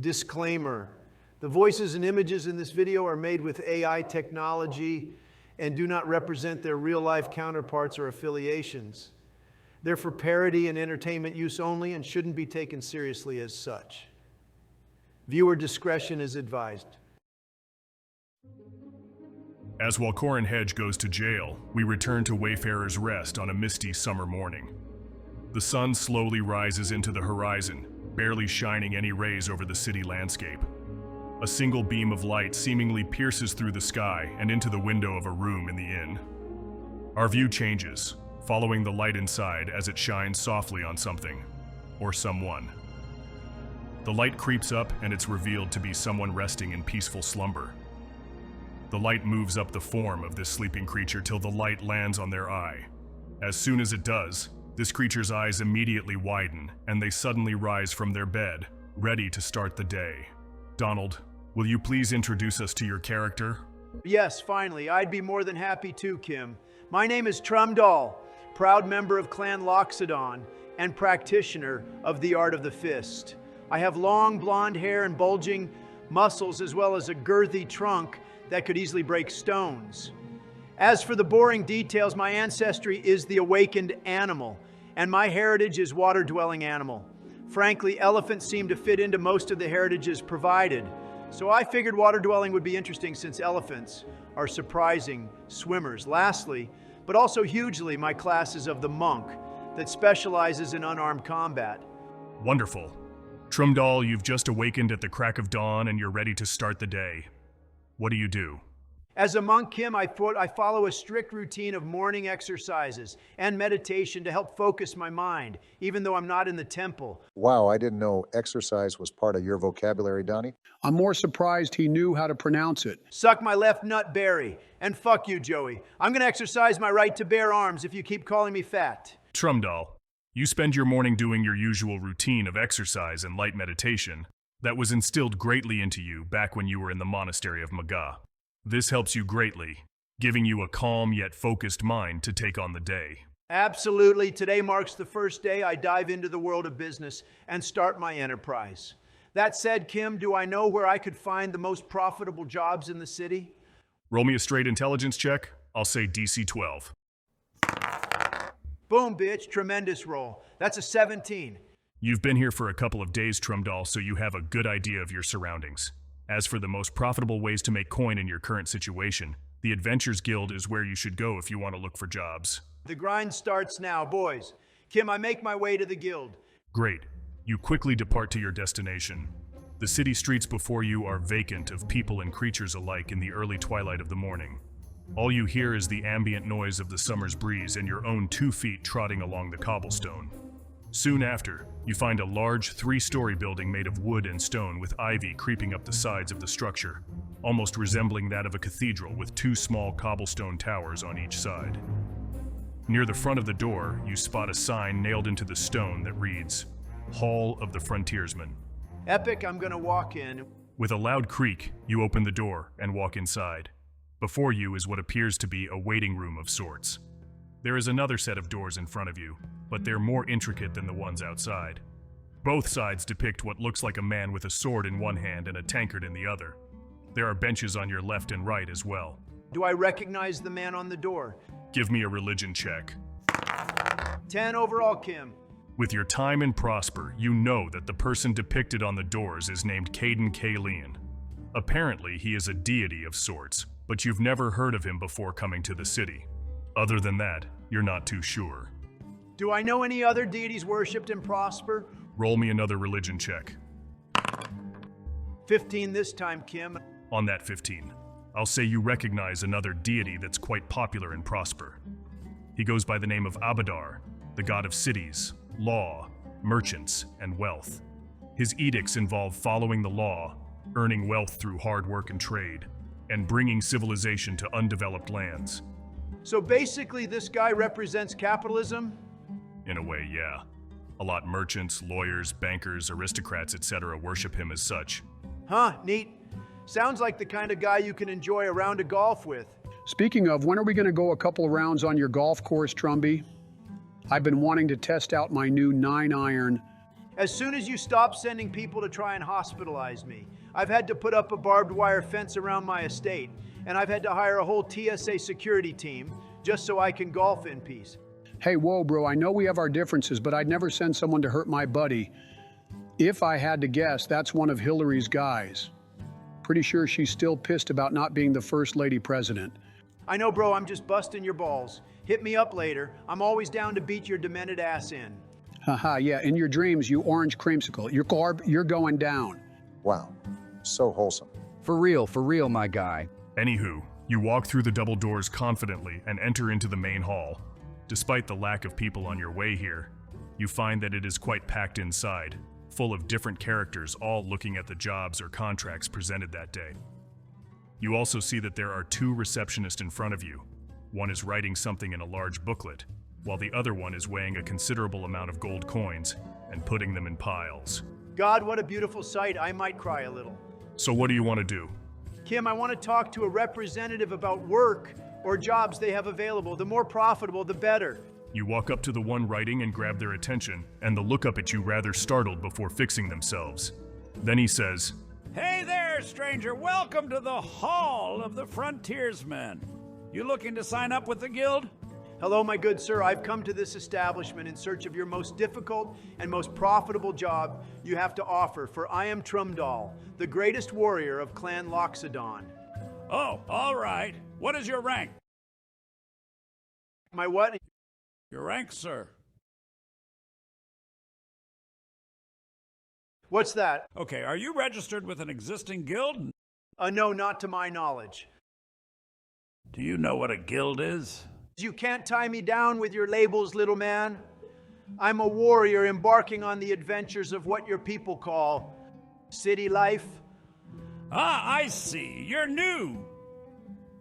Disclaimer. The voices and images in this video are made with AI technology and do not represent their real-life counterparts or affiliations. They're for parody and entertainment use only and shouldn't be taken seriously as such. Viewer discretion is advised. As Walcorin Hedge goes to jail, we return to Wayfarer's Rest on a misty summer morning. The sun slowly rises into the horizon, barely shining any rays over the city landscape. A single beam of light seemingly pierces through the sky and into the window of a room in the inn. Our view changes, following the light inside as it shines softly on something, or someone. The light creeps up and it's revealed to be someone resting in peaceful slumber. The light moves up the form of this sleeping creature till the light lands on their eye. As soon as it does, this creature's eyes immediately widen and they suddenly rise from their bed, ready to start the day. Donald, will you please introduce us to your character? Yes, finally. I'd be more than happy to, Kim. My name is Trumdoll, proud member of Clan Loxodon and practitioner of the art of the fist. I have long blonde hair and bulging muscles as well as a girthy trunk that could easily break stones. As for the boring details, my ancestry is the awakened animal, and my heritage is water-dwelling animal. Frankly, elephants seem to fit into most of the heritages provided, so I figured water-dwelling would be interesting since elephants are surprising swimmers. Lastly, but also hugely, my class is of the monk that specializes in unarmed combat. Wonderful. Trumdoll, you've just awakened at the crack of dawn and you're ready to start the day. What do you do? As a monk, Kim, I follow a strict routine of morning exercises and meditation to help focus my mind, even though I'm not in the temple. Wow, I didn't know exercise was part of your vocabulary, Donnie. I'm more surprised he knew how to pronounce it. Suck my left nut berry. And fuck you, Joey. I'm gonna exercise my right to bear arms if you keep calling me fat. Trumdoll, you spend your morning doing your usual routine of exercise and light meditation that was instilled greatly into you back when you were in the monastery of Maga. This helps you greatly, giving you a calm yet focused mind to take on the day. Absolutely. Today marks the first day I dive into the world of business and start my enterprise. That said, Kim, do I know where I could find the most profitable jobs in the city? Roll me a straight intelligence check. I'll say DC 12. Boom, bitch. Tremendous roll. That's a 17. You've been here for a couple of days, Trumdoll, so you have a good idea of your surroundings. As for the most profitable ways to make coin in your current situation, the Adventures Guild is where you should go if you want to look for jobs. The grind starts now, boys. Kim, I make my way to the guild. Great. You quickly depart to your destination. The city streets before you are vacant of people and creatures alike in the early twilight of the morning. All you hear is the ambient noise of the summer's breeze and your own 2 feet trotting along the cobblestone. Soon after, you find a large 3-story building made of wood and stone with ivy creeping up the sides of the structure, almost resembling that of a cathedral with 2 small cobblestone towers on each side. Near the front of the door, you spot a sign nailed into the stone that reads, Hall of the Frontiersman. Epic, I'm gonna walk in. With a loud creak, you open the door and walk inside. Before you is what appears to be a waiting room of sorts. There is another set of doors in front of you, but they're more intricate than the ones outside. Both sides depict what looks like a man with a sword in one hand and a tankard in the other. There are benches on your left and right as well. Do I recognize the man on the door? Give me a religion check. 10 overall, Kim. With your time in Prosper, you know that the person depicted on the doors is named Caden Kalian. Apparently, he is a deity of sorts, but you've never heard of him before coming to the city. Other than that, you're not too sure. Do I know any other deities worshipped in Prosper? Roll me another religion check. 15 this time, Kim. On that 15, I'll say you recognize another deity that's quite popular in Prosper. He goes by the name of Abadar, the god of cities, law, merchants, and wealth. His edicts involve following the law, earning wealth through hard work and trade, and bringing civilization to undeveloped lands. So basically, this guy represents capitalism? In a way, yeah. A lot merchants, lawyers, bankers, aristocrats, etc. worship him as such. Huh, neat. Sounds like the kind of guy you can enjoy a round of golf with. Speaking of, when are we going to go a couple of rounds on your golf course, Trumby? I've been wanting to test out my new 9-iron. As soon as you stop sending people to try and hospitalize me, I've had to put up a barbed wire fence around my estate, and I've had to hire a whole TSA security team just so I can golf in peace. Hey, whoa, bro, I know we have our differences, but I'd never send someone to hurt my buddy. If I had to guess, that's one of Hillary's guys. Pretty sure she's still pissed about not being the first lady president. I know, bro, I'm just busting your balls. Hit me up later. I'm always down to beat your demented ass in. Haha, yeah, in your dreams, you orange creamsicle. You're going down. Wow, so wholesome. For real, my guy. Anywho, you walk through the double doors confidently and enter into the main hall. Despite the lack of people on your way here, you find that it is quite packed inside, full of different characters all looking at the jobs or contracts presented that day. You also see that there are two receptionists in front of you. One is writing something in a large booklet, while the other one is weighing a considerable amount of gold coins and putting them in piles. God, what a beautiful sight. I might cry a little. So what do you want to do? Kim, I want to talk to a representative about work or jobs they have available. The more profitable, the better. You walk up to the one writing and grab their attention, and they'll look up at you rather startled before fixing themselves. Then he says, Hey there, stranger. Welcome to the Hall of the Frontiersmen. You looking to sign up with the guild? Hello, my good sir. I've come to this establishment in search of your most difficult and most profitable job you have to offer, for I am Trumdal, the greatest warrior of Clan Loxodon. Oh, all right. What is your rank? My what? Your rank, sir. What's that? Okay, are you registered with an existing guild? No, not to my knowledge. Do you know what a guild is? You can't tie me down with your labels, little man. I'm a warrior embarking on the adventures of what your people call city life. Ah, I see. You're new.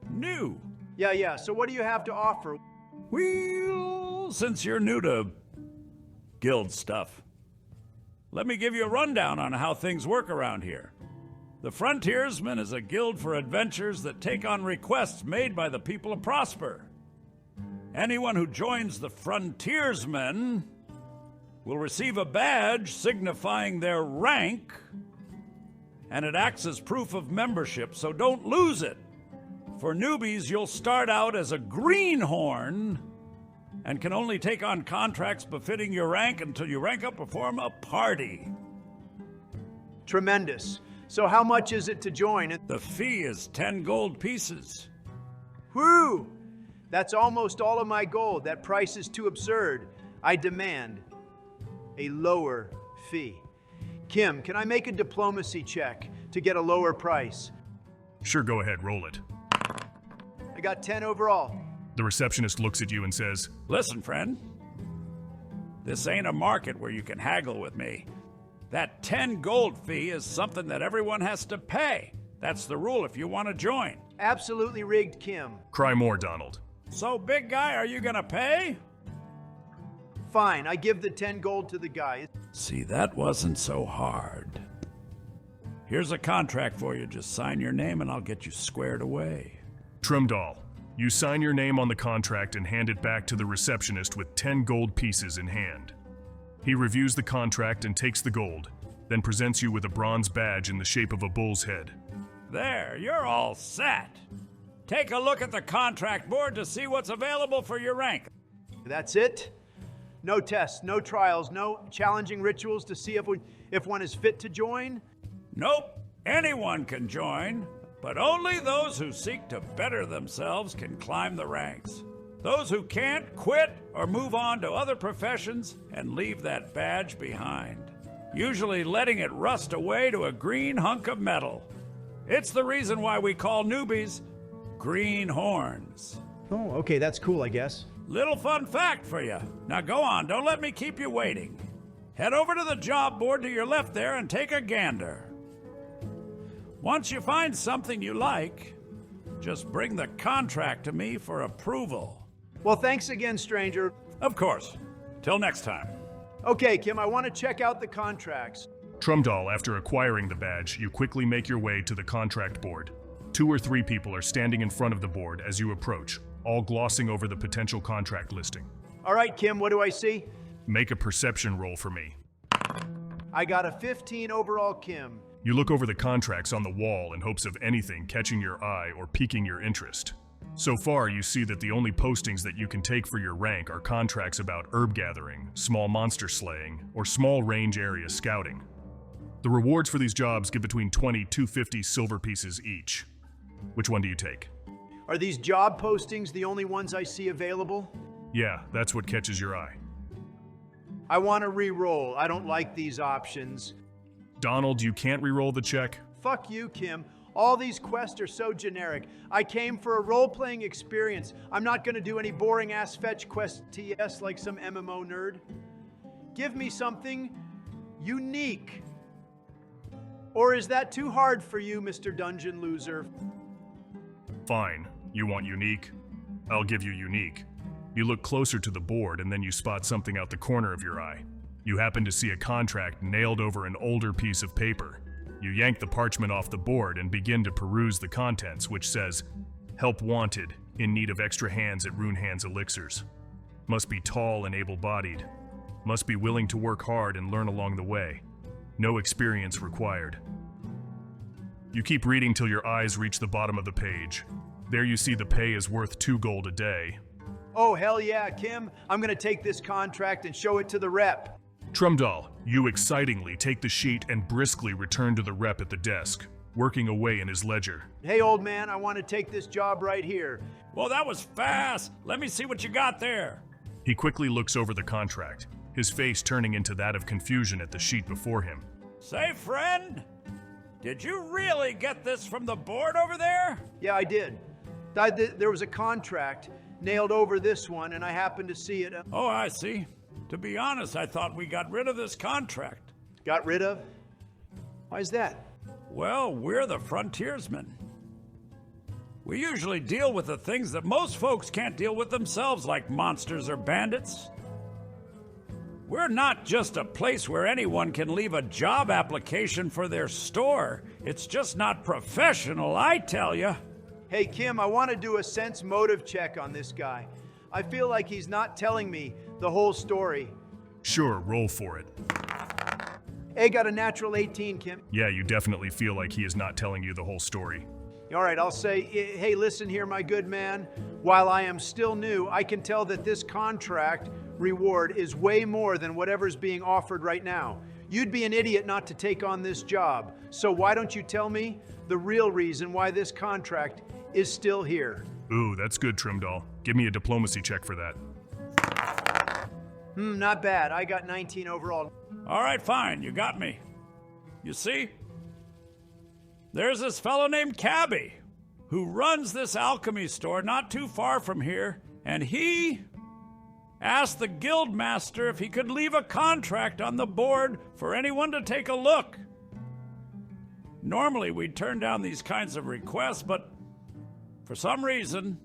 New. Yeah. So what do you have to offer? Well, since you're new to guild stuff, let me give you a rundown on how things work around here. The Frontiersman is a guild for adventures that take on requests made by the people of Prosper. Anyone who joins the Frontiersmen will receive a badge signifying their rank, and it acts as proof of membership, so don't lose it. For newbies, you'll start out as a greenhorn and can only take on contracts befitting your rank until you rank up to form a party. Tremendous. So how much is it to join? The fee is 10 gold pieces. Whew! That's almost all of my gold. That price is too absurd. I demand a lower fee. Kim, can I make a diplomacy check to get a lower price? Sure, go ahead, roll it. I got 10 overall. The receptionist looks at you and says, Listen, friend. This ain't a market where you can haggle with me. That 10 gold fee is something that everyone has to pay. That's the rule if you want to join. Absolutely rigged, Kim. Cry more, Donald. So, big guy, are you gonna pay? Fine, I give the 10 gold to the guy. See, that wasn't so hard. Here's a contract for you. Just sign your name and I'll get you squared away. Trumdal, you sign your name on the contract and hand it back to the receptionist with 10 gold pieces in hand. He reviews the contract and takes the gold, then presents you with a bronze badge in the shape of a bull's head. There, you're all set. Take a look at the contract board to see what's available for your rank. That's it? No tests, no trials, no challenging rituals to see if one is fit to join? Nope, anyone can join, but only those who seek to better themselves can climb the ranks. Those who can't quit or move on to other professions and leave that badge behind, usually letting it rust away to a green hunk of metal. It's the reason why we call newbies greenhorns. Oh, okay, that's cool, I guess. Little fun fact for you. Now go on, don't let me keep you waiting. Head over to the job board to your left there and take a gander. Once you find something you like, just bring the contract to me for approval. Well, thanks again, stranger. Of course. Till next time. Okay, Kim, I want to check out the contracts. Trumdal, after acquiring the badge, you quickly make your way to the contract board. 2 or 3 people are standing in front of the board as you approach, all glossing over the potential contract listing. All right, Kim, what do I see? Make a perception roll for me. I got a 15 overall, Kim. You look over the contracts on the wall in hopes of anything catching your eye or piquing your interest. So far, you see that the only postings that you can take for your rank are contracts about herb gathering, small monster slaying, or small range area scouting. The rewards for these jobs give between 20 to 50 silver pieces each. Which one do you take? Are these job postings the only ones I see available? Yeah, that's what catches your eye. I want to re-roll. I don't like these options. Donald, you can't re-roll the check? Fuck you, Kim. All these quests are so generic. I came for a role-playing experience. I'm not going to do any boring-ass fetch quest TS like some MMO nerd. Give me something unique. Or is that too hard for you, Mr. Dungeon Loser? Fine. You want unique? I'll give you unique. You look closer to the board and then you spot something out the corner of your eye. You happen to see a contract nailed over an older piece of paper. You yank the parchment off the board and begin to peruse the contents, which says, "Help wanted, in need of extra hands at Rune Hands Elixirs. Must be tall and able-bodied. Must be willing to work hard and learn along the way. No experience required." You keep reading till your eyes reach the bottom of the page. There you see the pay is worth 2 gold a day. Oh, hell yeah, Kim. I'm going to take this contract and show it to the rep. Trumdahl, you excitingly take the sheet and briskly return to the rep at the desk, working away in his ledger. Hey, old man, I want to take this job right here. Well, that was fast. Let me see what you got there. He quickly looks over the contract, his face turning into that of confusion at the sheet before him. Say, friend, did you really get this from the board over there? Yeah, I did. There was a contract nailed over this one, and I happened to see it. Oh, I see. To be honest, I thought we got rid of this contract. Got rid of? Why is that? Well, we're the frontiersmen. We usually deal with the things that most folks can't deal with themselves, like monsters or bandits. We're not just a place where anyone can leave a job application for their store. It's just not professional, I tell you. Hey, Kim, I want to do a sense motive check on this guy. I feel like he's not telling me the whole story. Sure, roll for it. Hey, got a natural 18, Kim. Yeah, you definitely feel like he is not telling you the whole story. All right, I'll say, hey, listen here, my good man. While I am still new, I can tell that this contract reward is way more than whatever's being offered right now. You'd be an idiot not to take on this job. So why don't you tell me the real reason why this contract is still here? Ooh, that's good, Trimdahl. Give me a diplomacy check for that. Not bad. I got 19 overall. All right, fine. You got me. You see? There's this fellow named Cabby who runs this alchemy store not too far from here, and he asked the guild master if he could leave a contract on the board for anyone to take a look. Normally, we'd turn down these kinds of requests, but for some reason,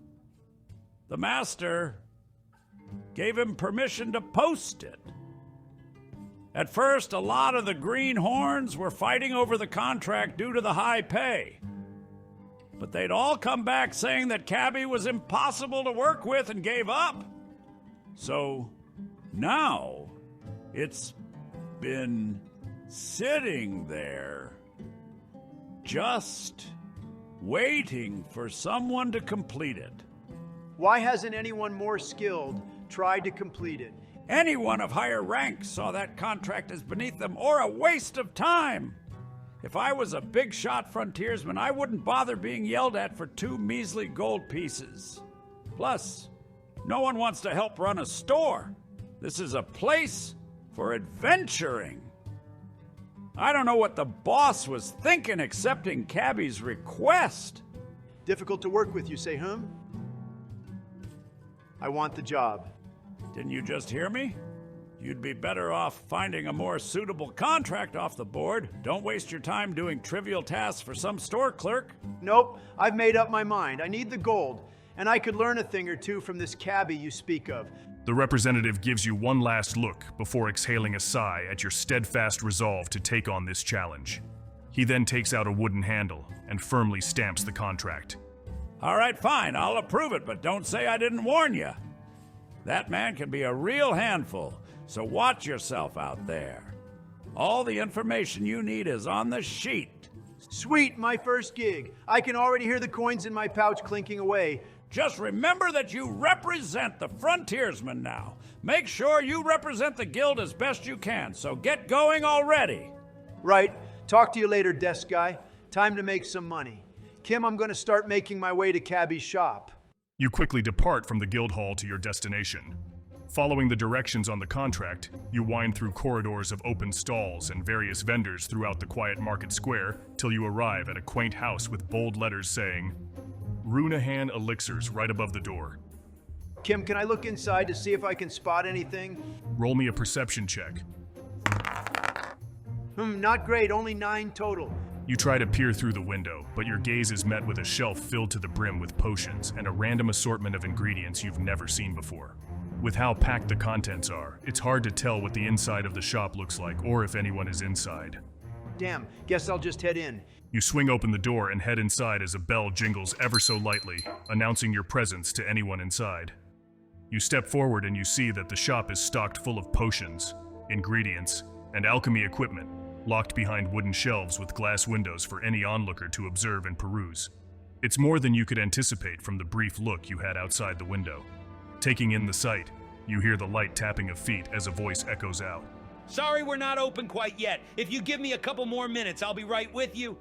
the master gave him permission to post it. At first, a lot of the greenhorns were fighting over the contract due to the high pay. But they'd all come back saying that Cabby was impossible to work with and gave up. So now it's been sitting there, just waiting for someone to complete it. Why hasn't anyone more skilled tried to complete it? Anyone of higher rank saw that contract as beneath them or a waste of time. If I was a big shot frontiersman, I wouldn't bother being yelled at for 2 measly gold pieces. Plus, no one wants to help run a store. This is a place for adventuring. I don't know what the boss was thinking accepting Cabby's request. Difficult to work with, you say, huh? I want the job. Didn't you just hear me? You'd be better off finding a more suitable contract off the board. Don't waste your time doing trivial tasks for some store clerk. Nope, I've made up my mind. I need the gold, and I could learn a thing or two from this Cabby you speak of. The representative gives you one last look before exhaling a sigh at your steadfast resolve to take on this challenge. He then takes out a wooden handle and firmly stamps the contract. All right, fine, I'll approve it, but don't say I didn't warn you. That man can be a real handful, so watch yourself out there. All the information you need is on the sheet. Sweet, my first gig. I can already hear the coins in my pouch clinking away. Just remember that you represent the frontiersmen now. Make sure you represent the guild as best you can, so get going already. Right. Talk to you later, desk guy. Time to make some money. Kim, I'm going to start making my way to Cabby's shop. You quickly depart from the guild hall to your destination. Following the directions on the contract, you wind through corridors of open stalls and various vendors throughout the quiet market square till you arrive at a quaint house with bold letters saying, Runahan Elixirs right above the door. Kim, can I look inside to see if I can spot anything? Roll me a perception check. Not great, only 9 total. You try to peer through the window, but your gaze is met with a shelf filled to the brim with potions and a random assortment of ingredients you've never seen before. With how packed the contents are, it's hard to tell what the inside of the shop looks like or if anyone is inside. Damn, guess I'll just head in. You swing open the door and head inside as a bell jingles ever so lightly, announcing your presence to anyone inside. You step forward and you see that the shop is stocked full of potions, ingredients, and alchemy equipment, locked behind wooden shelves with glass windows for any onlooker to observe and peruse. It's more than you could anticipate from the brief look you had outside the window. Taking in the sight, you hear the light tapping of feet as a voice echoes out. Sorry we're not open quite yet. If you give me a couple more minutes, I'll be right with you.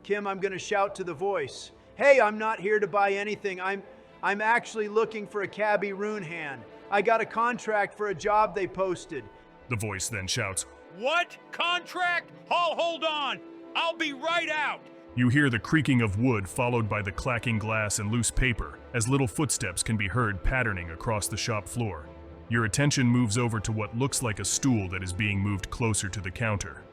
Kim, I'm gonna shout to the voice. Hey, I'm not here to buy anything. I'm actually looking for a Cabby rune hand. I got a contract for a job they posted. The voice then shouts, What? Contract? Hold on. I'll be right out. You hear the creaking of wood followed by the clacking glass and loose paper as little footsteps can be heard patterning across the shop floor. Your attention moves over to what looks like a stool that is being moved closer to the counter.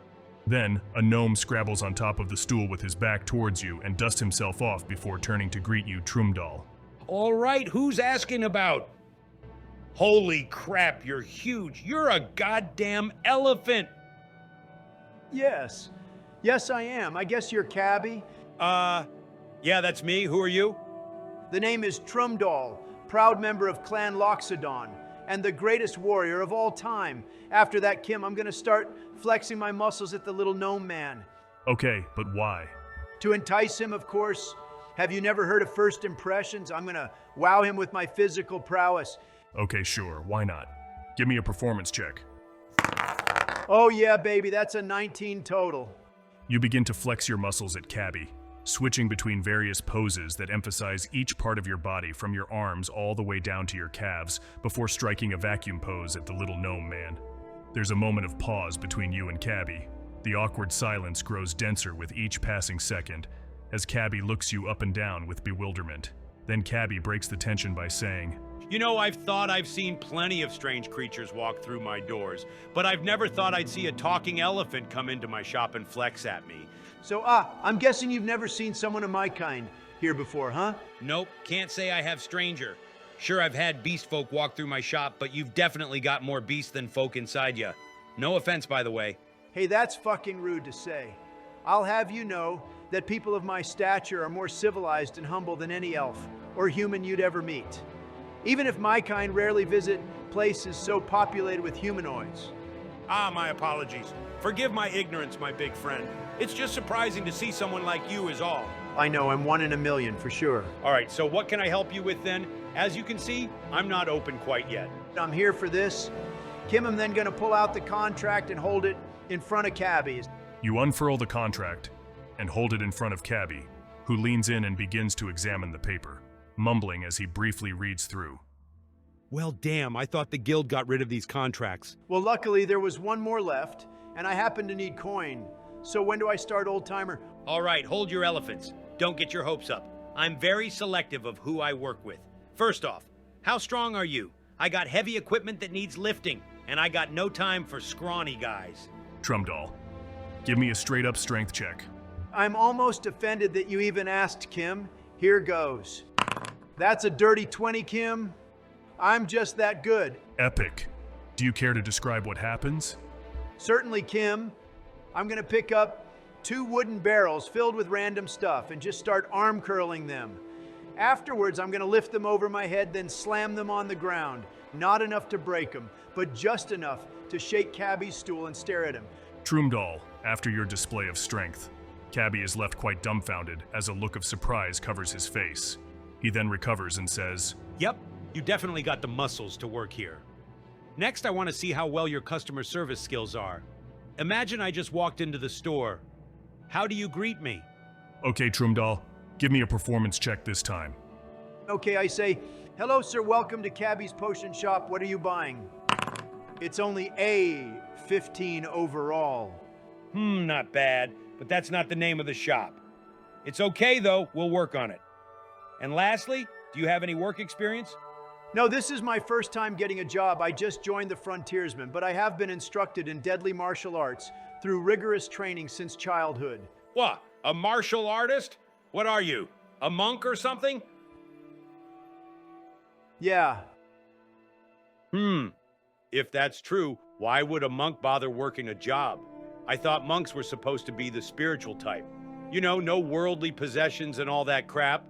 Then, a gnome scrabbles on top of the stool with his back towards you and dusts himself off before turning to greet you, Trumdal. All right, who's asking about? Holy crap, you're huge. You're a goddamn elephant. Yes. Yes, I am. I guess you're Cabby? Yeah, that's me. Who are you? The name is Trumdal, proud member of Clan Loxodon, and the greatest warrior of all time. After that, Kim, I'm gonna start flexing my muscles at the little gnome man. Okay, but why? To entice him, of course. Have you never heard of first impressions? I'm gonna wow him with my physical prowess. Okay, sure, why not? Give me a performance check. Oh yeah, baby, that's a 19 total. You begin to flex your muscles at Cabby, switching between various poses that emphasize each part of your body from your arms all the way down to your calves before striking a vacuum pose at the little gnome man. There's a moment of pause between you and Cabby. The awkward silence grows denser with each passing second as Cabby looks you up and down with bewilderment. Then Cabby breaks the tension by saying, You know, I've thought I've seen plenty of strange creatures walk through my doors, but I've never thought I'd see a talking elephant come into my shop and flex at me. So, I'm guessing you've never seen someone of my kind here before, huh? Nope, can't say I have stranger. Sure, I've had beast folk walk through my shop, but you've definitely got more beast than folk inside ya. No offense, by the way. Hey, that's fucking rude to say. I'll have you know that people of my stature are more civilized and humble than any elf or human you'd ever meet. Even if my kind rarely visit places so populated with humanoids. My apologies. Forgive my ignorance, my big friend. It's just surprising to see someone like you is all. I know, I'm 1 in a million for sure. All right, so what can I help you with then? As you can see, I'm not open quite yet. I'm here for this. Kim, I'm then gonna pull out the contract and hold it in front of Cabby's. You unfurl the contract and hold it in front of Cabby, who leans in and begins to examine the paper, mumbling as he briefly reads through. Well, damn, I thought the guild got rid of these contracts. Well, luckily there was one more left, and I happen to need coin. So when do I start, old-timer? All right, hold your elephants. Don't get your hopes up. I'm very selective of who I work with. First off, how strong are you? I got heavy equipment that needs lifting, and I got no time for scrawny guys. Trumdal, give me a straight-up strength check. I'm almost offended that you even asked, Kim. Here goes. That's a dirty 20, Kim. I'm just that good. Epic. Do you care to describe what happens? Certainly, Kim. I'm gonna pick up 2 wooden barrels filled with random stuff and just start arm curling them. Afterwards, I'm gonna lift them over my head, then slam them on the ground. Not enough to break them, but just enough to shake Cabby's stool and stare at him. Troomdal, after your display of strength, Cabby is left quite dumbfounded as a look of surprise covers his face. He then recovers and says, Yep, you definitely got the muscles to work here. Next, I want to see how well your customer service skills are. Imagine I just walked into the store. How do you greet me? Okay, Troomdal, give me a performance check this time. Okay, I say, hello, sir, welcome to Cabby's Potion Shop. What are you buying? It's only a 15 overall. Not bad, but that's not the name of the shop. It's okay, though. We'll work on it. And lastly, do you have any work experience? No, this is my first time getting a job. I just joined the Frontiersmen, but I have been instructed in deadly martial arts through rigorous training since childhood. What, a martial artist? What are you, a monk or something? Yeah. If that's true, why would a monk bother working a job? I thought monks were supposed to be the spiritual type. You know, no worldly possessions and all that crap.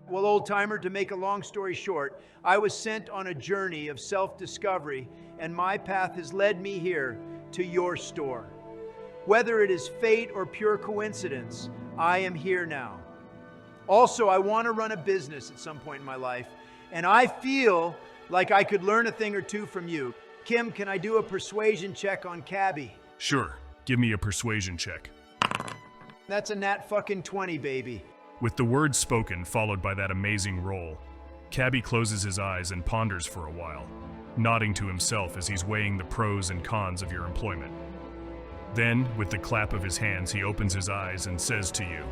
Well, old-timer, to make a long story short, I was sent on a journey of self-discovery, and my path has led me here to your store. Whether it is fate or pure coincidence, I am here now. Also, I want to run a business at some point in my life, and I feel like I could learn a thing or two from you. Kim, can I do a persuasion check on Cabby? Sure, give me a persuasion check. That's a nat fucking 20, baby. With the words spoken followed by that amazing roll, Cabby closes his eyes and ponders for a while, nodding to himself as he's weighing the pros and cons of your employment. Then, with the clap of his hands, he opens his eyes and says to you,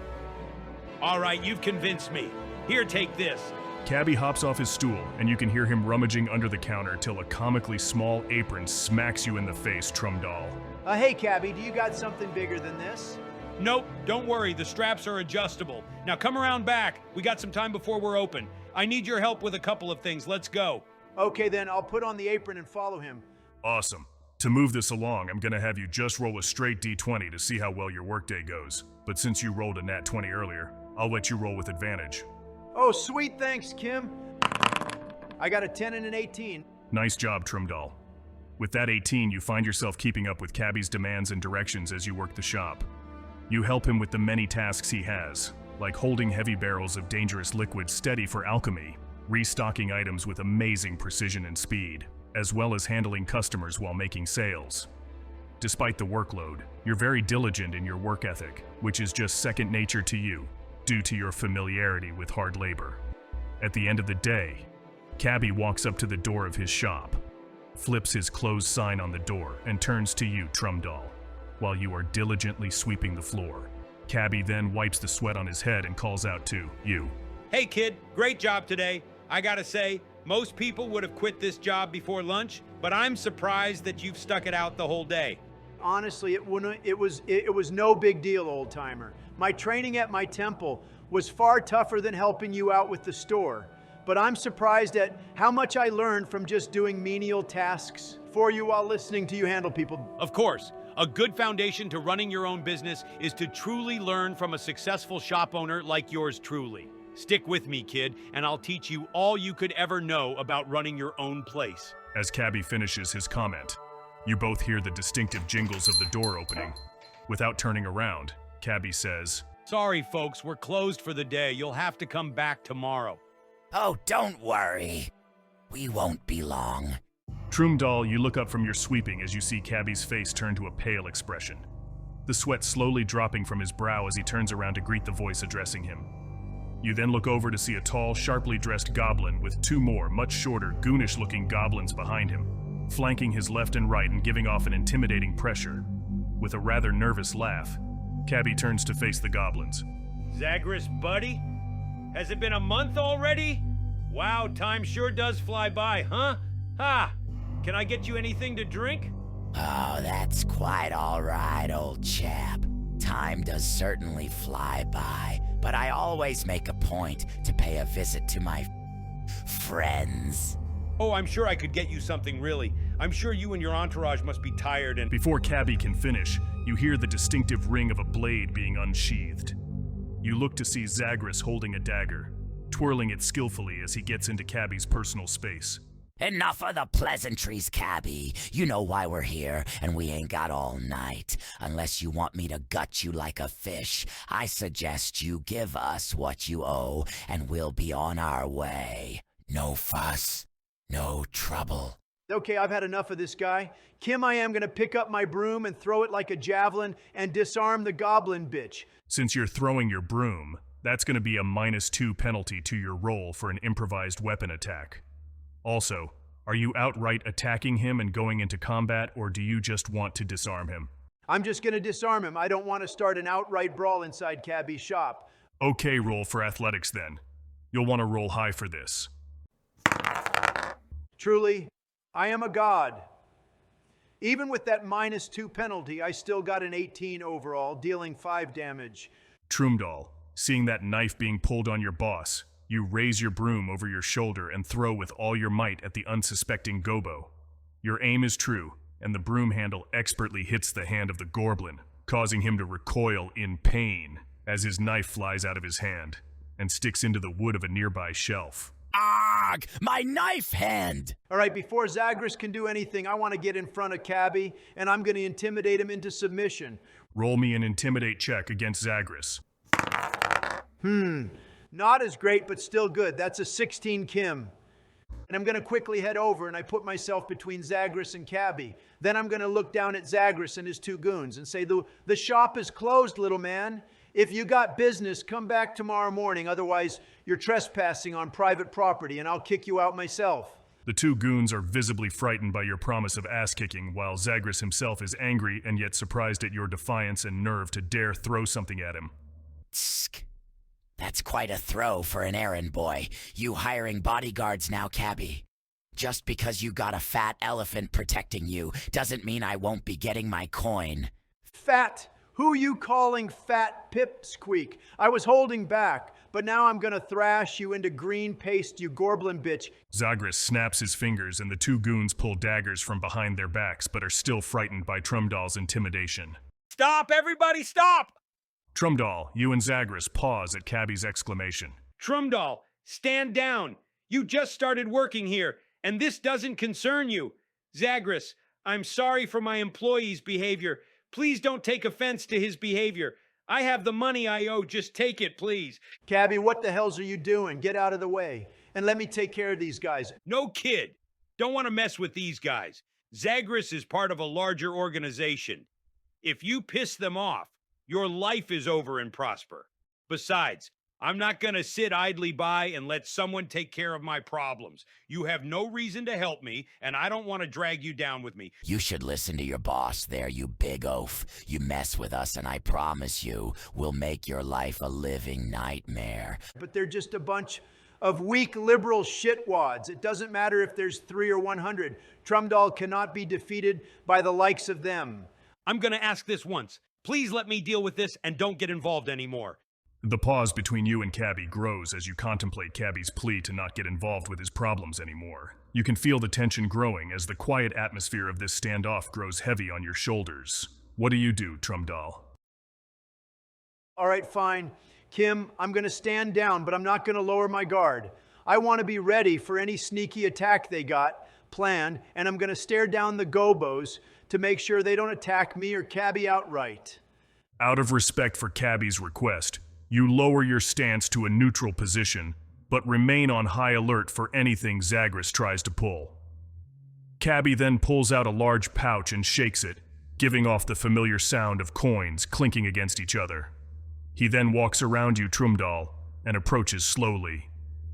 All right, you've convinced me. Here, take this. Cabby hops off his stool, and you can hear him rummaging under the counter till a comically small apron smacks you in the face, Troomdal. Hey, Cabby, do you got something bigger than this? Nope, don't worry, the straps are adjustable. Now come around back. We got some time before we're open. I need your help with a couple of things. Let's go. Okay, then I'll put on the apron and follow him. Awesome. To move this along, I'm gonna have you just roll a straight D20 to see how well your workday goes. But since you rolled a nat 20 earlier, I'll let you roll with advantage. Oh, sweet, thanks, Kim. I got a 10 and an 18. Nice job, Troomdal. With that 18, you find yourself keeping up with Cabby's demands and directions as you work the shop. You help him with the many tasks he has, like holding heavy barrels of dangerous liquid steady for alchemy, restocking items with amazing precision and speed, as well as handling customers while making sales. Despite the workload, you're very diligent in your work ethic, which is just second nature to you, due to your familiarity with hard labor. At the end of the day, Cabby walks up to the door of his shop, flips his closed sign on the door, and turns to you, Troomdal, while you are diligently sweeping the floor. Cabby then wipes the sweat on his head and calls out to you. Hey kid, great job today. I gotta say, most people would have quit this job before lunch, but I'm surprised that you've stuck it out the whole day. Honestly, it was no big deal, old-timer. My training at my temple was far tougher than helping you out with the store. But I'm surprised at how much I learned from just doing menial tasks for you while listening to you handle people. Of course, a good foundation to running your own business is to truly learn from a successful shop owner like yours truly. Stick with me, kid, and I'll teach you all you could ever know about running your own place. As Cabby finishes his comment, you both hear the distinctive jingles of the door opening. Without turning around, Cabby says, Sorry, folks, we're closed for the day. You'll have to come back tomorrow. Oh, don't worry. We won't be long. Troomdal, you look up from your sweeping as you see Cabby's face turn to a pale expression, the sweat slowly dropping from his brow as he turns around to greet the voice addressing him. You then look over to see a tall, sharply dressed goblin with two more, much shorter, goonish-looking goblins behind him, flanking his left and right and giving off an intimidating pressure. With a rather nervous laugh, Cabby turns to face the goblins. Zagreus, buddy? Has it been a month already? Wow, time sure does fly by, huh? Ha! Can I get you anything to drink? Oh, that's quite all right, old chap. Time does certainly fly by, but I always make a point to pay a visit to my friends. Oh, I'm sure I could get you something, really. I'm sure you and your entourage must be tired and— Before Cabby can finish, you hear the distinctive ring of a blade being unsheathed. You look to see Zagreus holding a dagger, twirling it skillfully as he gets into Cabby's personal space. Enough of the pleasantries, cabby. You know why we're here, and we ain't got all night. Unless you want me to gut you like a fish, I suggest you give us what you owe, and we'll be on our way. No fuss, no trouble. Okay, I've had enough of this guy. Kim, I am gonna pick up my broom and throw it like a javelin and disarm the goblin bitch. Since you're throwing your broom, that's going to be a -2 penalty to your roll for an improvised weapon attack. Also, are you outright attacking him and going into combat, or do you just want to disarm him? I'm just gonna disarm him. I don't want to start an outright brawl inside Cabby's shop. Okay, roll for athletics then. You'll want to roll high for this. Truly, I am a god. Even with that -2 penalty, I still got an 18 overall, dealing 5 damage. Trumdal, seeing that knife being pulled on your boss, you raise your broom over your shoulder and throw with all your might at the unsuspecting Gobo. Your aim is true, and the broom handle expertly hits the hand of the Gorblin, causing him to recoil in pain as his knife flies out of his hand and sticks into the wood of a nearby shelf. Arg! My knife hand! All right, before Zagreus can do anything, I want to get in front of Cabby, and I'm going to intimidate him into submission. Roll me an intimidate check against Zagreus. Not as great, but still good. That's a 16 Kim. And I'm going to quickly head over, and I put myself between Zagreus and Cabby. Then I'm going to look down at Zagreus and his 2 goons and say, the shop is closed, little man. If you got business, come back tomorrow morning. Otherwise, you're trespassing on private property, and I'll kick you out myself. The 2 goons are visibly frightened by your promise of ass-kicking, while Zagreus himself is angry and yet surprised at your defiance and nerve to dare throw something at him. Tsk. That's quite a throw for an errand boy. You hiring bodyguards now, cabby? Just because you got a fat elephant protecting you doesn't mean I won't be getting my coin. Fat? Who you calling fat pipsqueak? I was holding back, but now I'm gonna thrash you into green paste, you Gorblin bitch. Zagreus snaps his fingers and the 2 goons pull daggers from behind their backs but are still frightened by Trumdal's intimidation. Stop, everybody, stop! Trumdal, you and Zagreus pause at Cabby's exclamation. Trumdal, stand down. You just started working here, and this doesn't concern you. Zagreus, I'm sorry for my employee's behavior. Please don't take offense to his behavior. I have the money I owe. Just take it, please. Cabby, what the hells are you doing? Get out of the way. And let me take care of these guys. No kid. Don't want to mess with these guys. Zagreus is part of a larger organization. If you piss them off, your life is over in Prosper. Besides, I'm not going to sit idly by and let someone take care of my problems. You have no reason to help me, and I don't want to drag you down with me. You should listen to your boss there, you big oaf. You mess with us, and I promise you, we'll make your life a living nightmare. But they're just a bunch of weak liberal shitwads. It doesn't matter if there's 3 or 100. Trumdal cannot be defeated by the likes of them. I'm going to ask this once. Please let me deal with this and don't get involved anymore. The pause between you and Cabby grows as you contemplate Cabby's plea to not get involved with his problems anymore. You can feel the tension growing as the quiet atmosphere of this standoff grows heavy on your shoulders. What do you do, Trumdal? All right, fine. Kim, I'm going to stand down, but I'm not going to lower my guard. I want to be ready for any sneaky attack they got planned, and I'm going to stare down the gobos to make sure they don't attack me or Cabby outright. Out of respect for Cabby's request, you lower your stance to a neutral position, but remain on high alert for anything Zagreus tries to pull. Cabby then pulls out a large pouch and shakes it, giving off the familiar sound of coins clinking against each other. He then walks around you, Trumdal, and approaches slowly,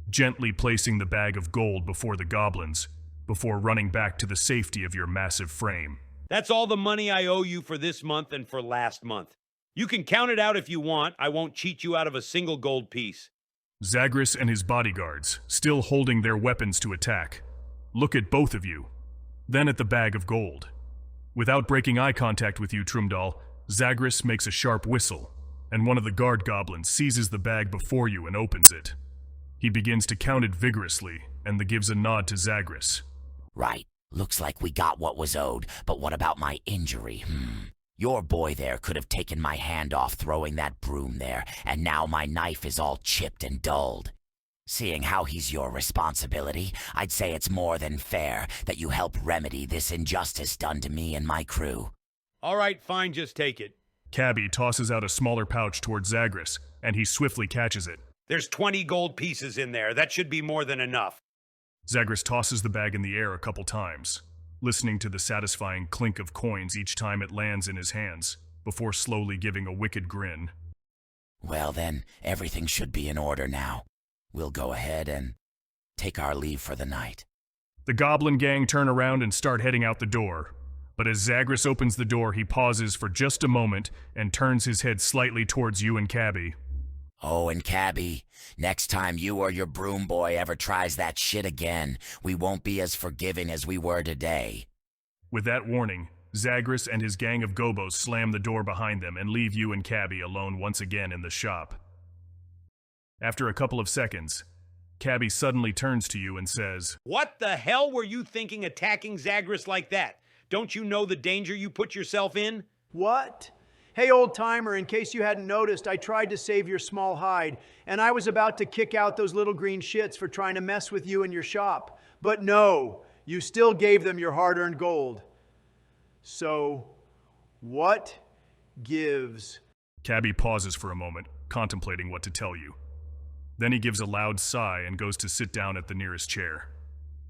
gently placing the bag of gold before the goblins, before running back to the safety of your massive frame. That's all the money I owe you for this month and for last month. You can count it out if you want. I won't cheat you out of a single gold piece. Zagreus and his bodyguards, still holding their weapons to attack, look at both of you, then at the bag of gold. Without breaking eye contact with you, Trumdal, Zagreus makes a sharp whistle, and one of the guard goblins seizes the bag before you and opens it. He begins to count it vigorously, and gives a nod to Zagreus. Right. Looks like we got what was owed, but what about my injury? Your boy there could have taken my hand off throwing that broom there, and now my knife is all chipped and dulled. Seeing how he's your responsibility, I'd say it's more than fair that you help remedy this injustice done to me and my crew. All right, fine, just take it. Cabby tosses out a smaller pouch towards Zagreus, and he swiftly catches it. There's 20 gold pieces in there. That should be more than enough. Zagreus tosses the bag in the air a couple times, listening to the satisfying clink of coins each time it lands in his hands, before slowly giving a wicked grin. Well then, everything should be in order now. We'll go ahead and take our leave for the night. The goblin gang turn around and start heading out the door, but as Zagreus opens the door, he pauses for just a moment and turns his head slightly towards you and Cabby. Oh, and Cabby, next time you or your broom boy ever tries that shit again, we won't be as forgiving as we were today. With that warning, Zagreus and his gang of gobos slam the door behind them and leave you and Cabby alone once again in the shop. After a couple of seconds, Cabby suddenly turns to you and says, What the hell were you thinking attacking Zagreus like that? Don't you know the danger you put yourself in? What? Hey, old timer, in case you hadn't noticed, I tried to save your small hide, and I was about to kick out those little green shits for trying to mess with you and your shop. But no, you still gave them your hard-earned gold. So, what gives? Cabby pauses for a moment, contemplating what to tell you. Then he gives a loud sigh and goes to sit down at the nearest chair.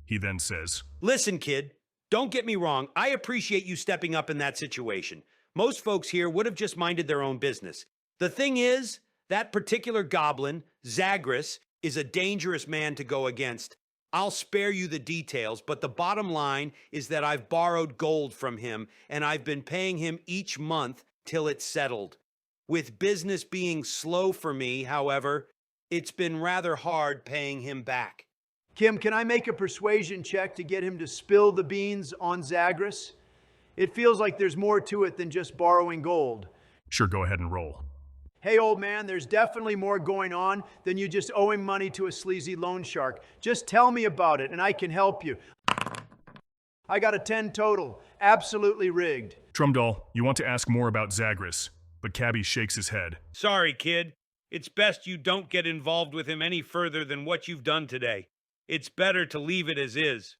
He then says, Listen, kid, don't get me wrong. I appreciate you stepping up in that situation. Most folks here would have just minded their own business. The thing is, that particular goblin, Zagreus, is a dangerous man to go against. I'll spare you the details, but the bottom line is that I've borrowed gold from him, and I've been paying him each month till it's settled. With business being slow for me, however, it's been rather hard paying him back. Kim, can I make a persuasion check to get him to spill the beans on Zagreus? It feels like there's more to it than just borrowing gold. Sure, go ahead and roll. Hey, old man, there's definitely more going on than you just owing money to a sleazy loan shark. Just tell me about it and I can help you. I got a 10 total. Absolutely rigged. Trumdoll, you want to ask more about Zagreus, but Cabby shakes his head. Sorry, kid. It's best you don't get involved with him any further than what you've done today. It's better to leave it as is.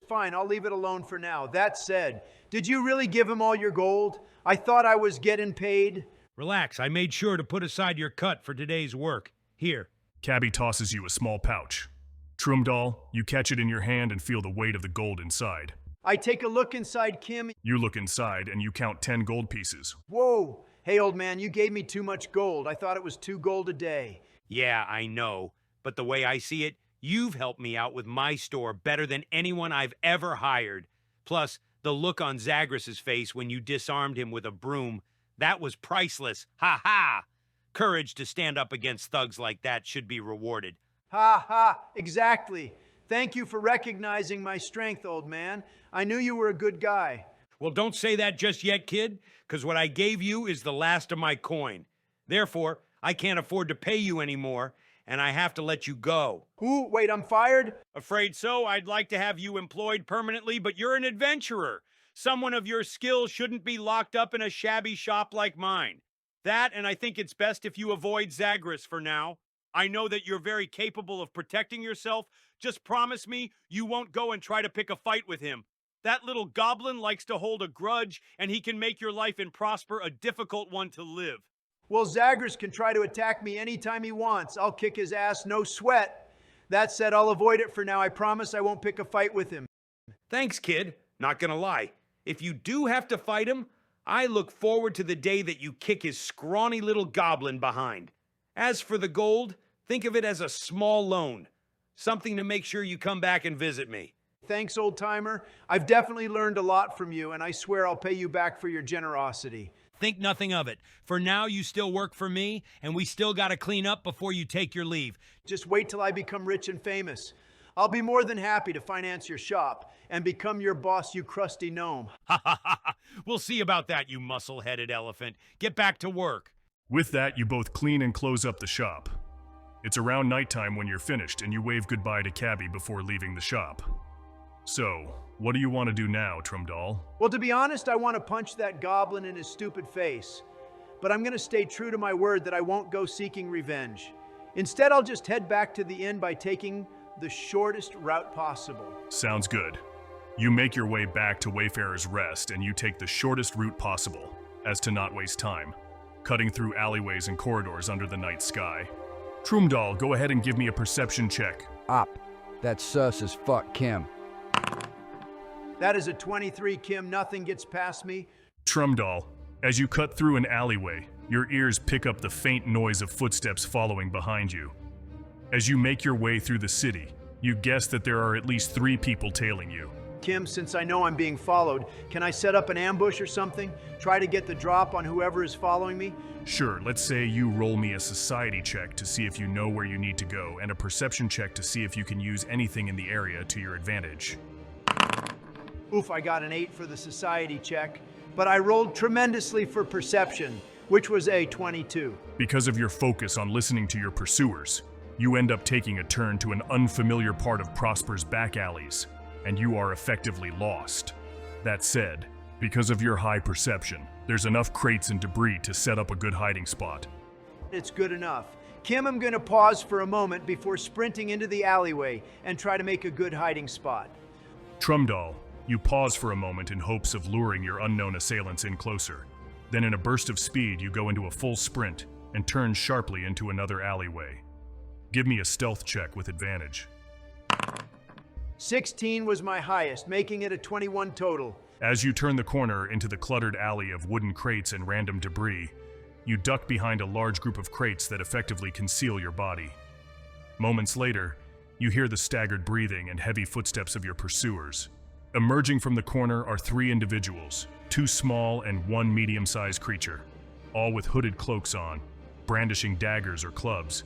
Fine, I'll leave it alone for now. That said, did you really give him all your gold? I thought I was getting paid. Relax, I made sure to put aside your cut for today's work. Here. Cabby tosses you a small pouch. Trumdoll, you catch it in your hand and feel the weight of the gold inside. I take a look inside, Kim. You look inside and you count 10 gold pieces. Whoa! Hey, old man, you gave me too much gold. I thought it was 2 gold a day. Yeah, I know. But the way I see it, you've helped me out with my store better than anyone I've ever hired. Plus, the look on Zagreus's face when you disarmed him with a broom, that was priceless. Ha ha! Courage to stand up against thugs like that should be rewarded. Ha ha! Exactly. Thank you for recognizing my strength, old man. I knew you were a good guy. Well, don't say that just yet, kid, because what I gave you is the last of my coin. Therefore, I can't afford to pay you anymore, and I have to let you go. Ooh, wait, I'm fired? Afraid so. I'd like to have you employed permanently, but you're an adventurer. Someone of your skill shouldn't be locked up in a shabby shop like mine. That, and I think it's best if you avoid Zagreus for now. I know that you're very capable of protecting yourself. Just promise me you won't go and try to pick a fight with him. That little goblin likes to hold a grudge, and he can make your life in Prosper a difficult one to live. Well, Zagreus can try to attack me anytime he wants. I'll kick his ass, no sweat. That said, I'll avoid it for now. I promise I won't pick a fight with him. Thanks, kid. Not gonna lie. If you do have to fight him, I look forward to the day that you kick his scrawny little goblin behind. As for the gold, think of it as a small loan. Something to make sure you come back and visit me. Thanks, old timer. I've definitely learned a lot from you, and I swear I'll pay you back for your generosity. Think nothing of it. For now, you still work for me, and we still gotta clean up before you take your leave. Just wait till I become rich and famous. I'll be more than happy to finance your shop and become your boss, you crusty gnome. Ha ha ha! We'll see about that, you muscle-headed elephant. Get back to work. With that, you both clean and close up the shop. It's around nighttime when you're finished, and you wave goodbye to Cabby before leaving the shop. So, what do you want to do now, Trumdoll? Well, to be honest, I want to punch that goblin in his stupid face. But I'm going to stay true to my word that I won't go seeking revenge. Instead, I'll just head back to the inn by taking the shortest route possible. Sounds good. You make your way back to Wayfarer's Rest and you take the shortest route possible, as to not waste time, cutting through alleyways and corridors under the night sky. Trumdal, go ahead and give me a perception check. Op. That's sus as fuck, Kim. That is a 23, Kim. Nothing gets past me. Trumdal, as you cut through an alleyway, your ears pick up the faint noise of footsteps following behind you. As you make your way through the city, you guess that there are at least 3 people tailing you. Kim, since I know I'm being followed, can I set up an ambush or something? Try to get the drop on whoever is following me? Sure, let's say you roll me a society check to see if you know where you need to go, and a perception check to see if you can use anything in the area to your advantage. Oof, I got an 8 for the society check, but I rolled tremendously for perception, which was a 22. Because of your focus on listening to your pursuers, you end up taking a turn to an unfamiliar part of Prosper's back alleys, and you are effectively lost. That said, because of your high perception, there's enough crates and debris to set up a good hiding spot. It's good enough. Kim, I'm gonna pause for a moment before sprinting into the alleyway and try to make a good hiding spot. Trumdal, you pause for a moment in hopes of luring your unknown assailants in closer. Then in a burst of speed, you go into a full sprint and turn sharply into another alleyway. Give me a stealth check with advantage. 16 was my highest, making it a 21 total. As you turn the corner into the cluttered alley of wooden crates and random debris, you duck behind a large group of crates that effectively conceal your body. Moments later, you hear the staggered breathing and heavy footsteps of your pursuers. Emerging from the corner are 3 individuals, 2 small and 1 medium-sized creature, all with hooded cloaks on, brandishing daggers or clubs.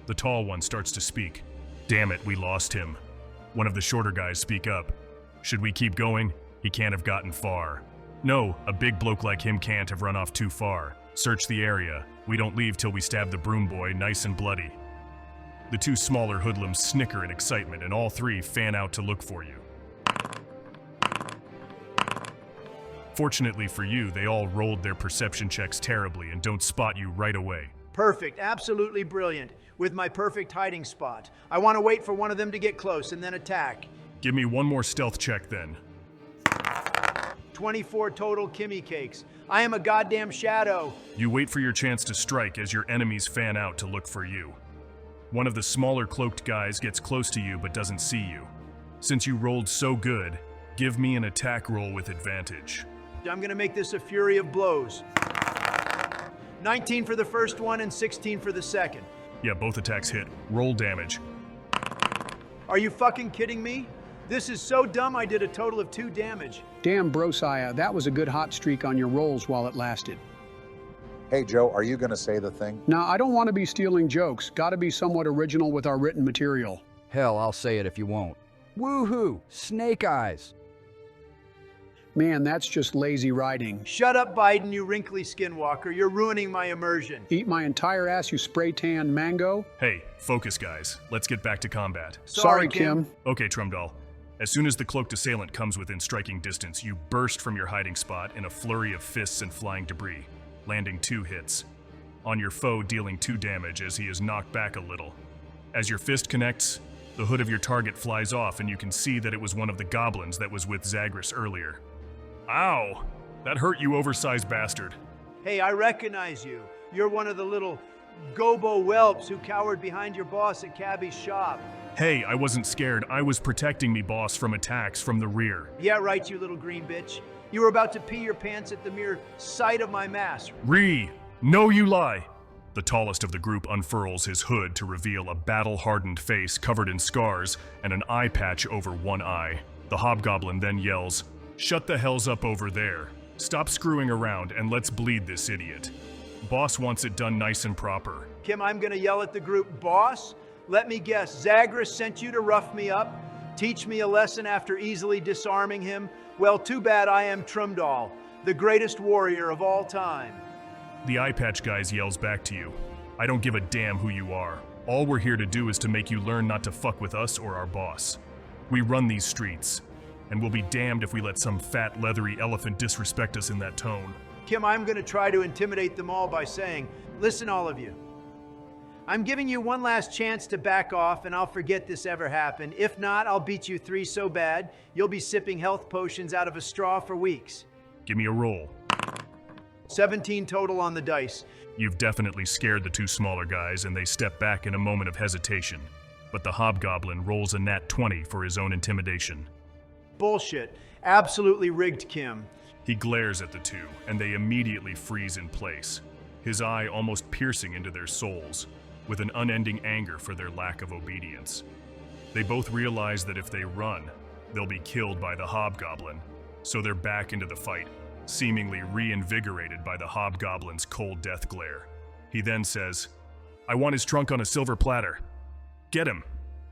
The tall one starts to speak. Damn it, we lost him. One of the shorter guys speak up. Should we keep going? He can't have gotten far. No, a big bloke like him can't have run off too far. Search the area. We don't leave till we stab the broom boy nice and bloody. The 2 smaller hoodlums snicker in excitement and all 3 fan out to look for you. Fortunately for you, they all rolled their perception checks terribly and don't spot you right away. Perfect, absolutely brilliant. With my perfect hiding spot. I want to wait for one of them to get close and then attack. Give me one more stealth check then. 24 total Kimmy cakes. I am a goddamn shadow. You wait for your chance to strike as your enemies fan out to look for you. One of the smaller cloaked guys gets close to you but doesn't see you. Since you rolled so good, give me an attack roll with advantage. I'm gonna make this a fury of blows. 19 for the first one and 16 for the second. Yeah, both attacks hit. Roll damage. Are you fucking kidding me? This is so dumb I did a total of 2 damage. Damn, Brosiah, that was a good hot streak on your rolls while it lasted. Hey, Joe, are you going to say the thing? Now, I don't want to be stealing jokes. Gotta be somewhat original with our written material. Hell, I'll say it if you won't. Woohoo! Snake eyes! Man, that's just lazy writing. Shut up, Biden, you wrinkly skinwalker. You're ruining my immersion. Eat my entire ass, you spray tan mango. Hey, focus guys. Let's get back to combat. Sorry, Kim. Okay, Trumdal. As soon as the cloaked assailant comes within striking distance, you burst from your hiding spot in a flurry of fists and flying debris, landing 2 hits. On your foe dealing 2 damage as he is knocked back a little. As your fist connects, the hood of your target flies off and you can see that it was one of the goblins that was with Zagreus earlier. Ow! That hurt, you oversized bastard. Hey, I recognize you. You're one of the little gobo whelps who cowered behind your boss at Cabby's shop. Hey, I wasn't scared. I was protecting me boss from attacks from the rear. Yeah, right, you little green bitch. You were about to pee your pants at the mere sight of my mask. No, you lie. The tallest of the group unfurls his hood to reveal a battle-hardened face covered in scars and an eye patch over one eye. The hobgoblin then yells, "Shut the hells up over there. Stop screwing around and let's bleed this idiot. Boss wants it done nice and proper." Kim, I'm gonna yell at the group, "Boss? Let me guess, Zagreus sent you to rough me up? Teach me a lesson after easily disarming him? Well, too bad I am Trumdal, the greatest warrior of all time." The eye patch guys yells back to you, "I don't give a damn who you are. All we're here to do is to make you learn not to fuck with us or our boss. We run these streets, and we'll be damned if we let some fat, leathery elephant disrespect us in that tone." Kim, I'm gonna try to intimidate them all by saying, "Listen, all of you. I'm giving you one last chance to back off and I'll forget this ever happened. If not, I'll beat you 3 so bad, you'll be sipping health potions out of a straw for weeks. Give me a roll. 17 total on the dice. You've definitely scared the 2 smaller guys and they step back in a moment of hesitation. But the hobgoblin rolls a nat 20 for his own intimidation. Bullshit. Absolutely rigged, Kim. He glares at the 2 and they immediately freeze in place, his eye almost piercing into their souls, with an unending anger for their lack of obedience. They both realize that if they run, they'll be killed by the hobgoblin, so they're back into the fight, seemingly reinvigorated by the hobgoblin's cold death glare. He then says, "I want his trunk on a silver platter. Get him."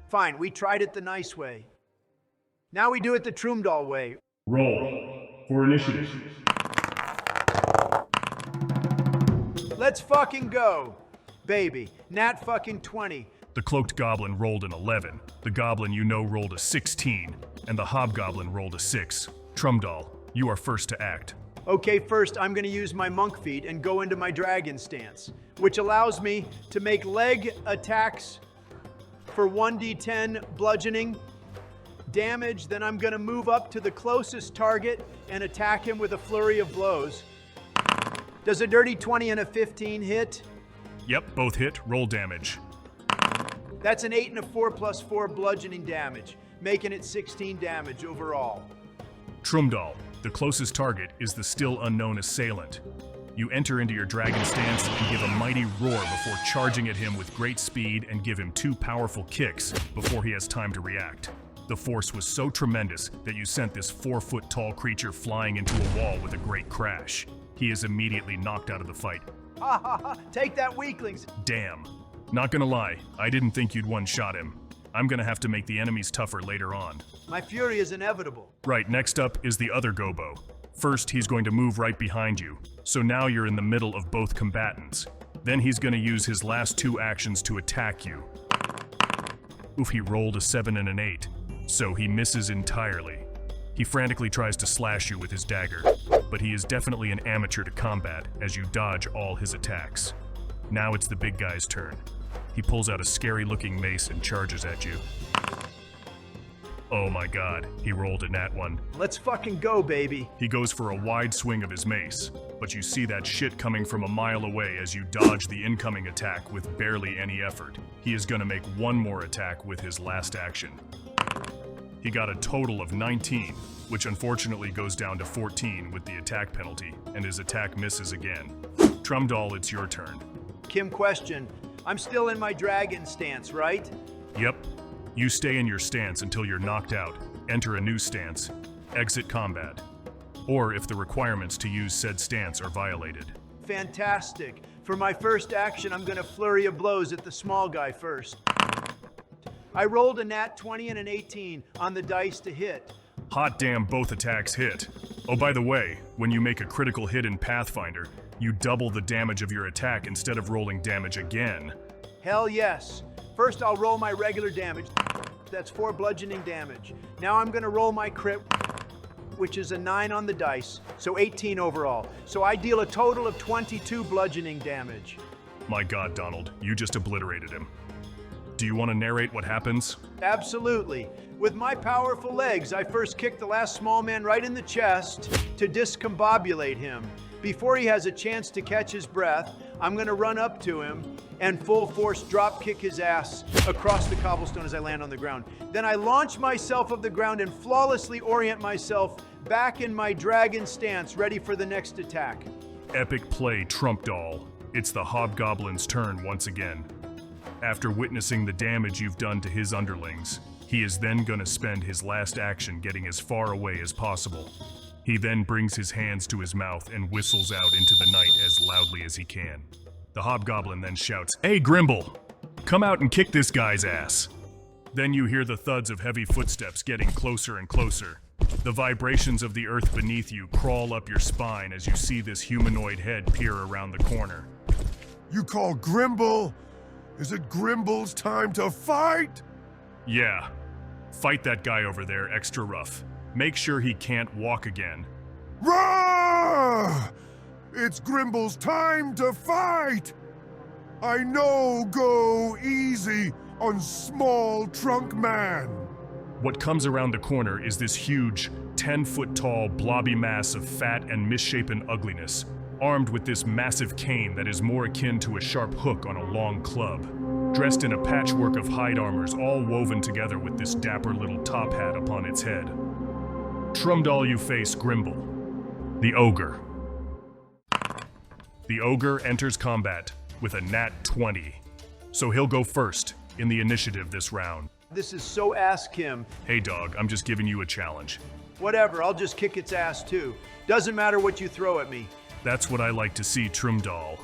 Fine, we tried it the nice way. Now we do it the Trumdahl way. Roll for initiative. Let's fucking go, baby. Nat fucking 20. The cloaked goblin rolled an 11, the goblin you know rolled a 16, and the hobgoblin rolled a 6. Trumdahl, you are first to act. Okay, first I'm gonna use my monk feet and go into my dragon stance, which allows me to make leg attacks for 1d10 bludgeoning damage. Then I'm gonna move up to the closest target and attack him with a flurry of blows. Does a dirty 20 and a 15 hit? Yep, both hit, roll damage. That's an 8 and a 4 plus 4 bludgeoning damage, making it 16 damage overall. Trumdahl, the closest target is the still unknown assailant. You enter into your dragon stance and give a mighty roar before charging at him with great speed and give him 2 powerful kicks before he has time to react. The force was so tremendous that you sent this 4-foot-tall creature flying into a wall with a great crash. He is immediately knocked out of the fight. Ha ha ha, take that, weaklings. Damn. Not gonna lie, I didn't think you'd one-shot him. I'm gonna have to make the enemies tougher later on. My fury is inevitable. Right, next up is the other Gobo. First, he's going to move right behind you, so now you're in the middle of both combatants. Then he's gonna use his last 2 actions to attack you. Oof, he rolled a 7 and an 8, so he misses entirely. He frantically tries to slash you with his dagger, but he is definitely an amateur to combat as you dodge all his attacks. Now it's the big guy's turn. He pulls out a scary-looking mace and charges at you. Oh my god, he rolled a nat 1. Let's fucking go, baby. He goes for a wide swing of his mace, but you see that shit coming from a mile away as you dodge the incoming attack with barely any effort. He is gonna make one more attack with his last action. He got a total of 19, which unfortunately goes down to 14 with the attack penalty, and his attack misses again. Trumdahl, it's your turn. Kim, question. I'm still in my dragon stance, right? Yep. You stay in your stance until you're knocked out, enter a new stance, exit combat, or if the requirements to use said stance are violated. Fantastic. For my first action, I'm gonna flurry of blows at the small guy first. I rolled a nat 20 and an 18 on the dice to hit. Hot damn, both attacks hit. Oh, by the way, when you make a critical hit in Pathfinder, you double the damage of your attack instead of rolling damage again. Hell yes. First, I'll roll my regular damage. That's 4 bludgeoning damage. Now I'm gonna roll my crit, which is a 9 on the dice, so 18 overall. So I deal a total of 22 bludgeoning damage. My god, Donald, you just obliterated him. Do you want to narrate what happens? Absolutely. With my powerful legs, I first kick the last small man right in the chest to discombobulate him. Before he has a chance to catch his breath, I'm gonna run up to him and full force drop kick his ass across the cobblestone as I land on the ground. Then I launch myself off the ground and flawlessly orient myself back in my dragon stance, ready for the next attack. Epic play, Trumdahl. It's the hobgoblin's turn once again. After witnessing the damage you've done to his underlings, he is then gonna spend his last action getting as far away as possible. He then brings his hands to his mouth and whistles out into the night as loudly as he can. The hobgoblin then shouts, "Hey, Grimble! Come out and kick this guy's ass!" Then you hear the thuds of heavy footsteps getting closer and closer. The vibrations of the earth beneath you crawl up your spine as you see this humanoid head peer around the corner. You call Grimble? Is it Grimble's time to fight? Yeah. Fight that guy over there extra rough. Make sure he can't walk again. Roar! It's Grimble's time to fight! I know go easy on small trunk man. What comes around the corner is this huge, 10-foot-tall, blobby mass of fat and misshapen ugliness, armed with this massive cane that is more akin to a sharp hook on a long club, dressed in a patchwork of hide armors all woven together with this dapper little top hat upon its head. Trumdoll, you face Grimble, the ogre. The ogre enters combat with a nat 20, so he'll go first in the initiative this round. This is so ass Kim. Hey dog, I'm just giving you a challenge. Whatever, I'll just kick its ass too. Doesn't matter what you throw at me. That's what I like to see, Trumdoll.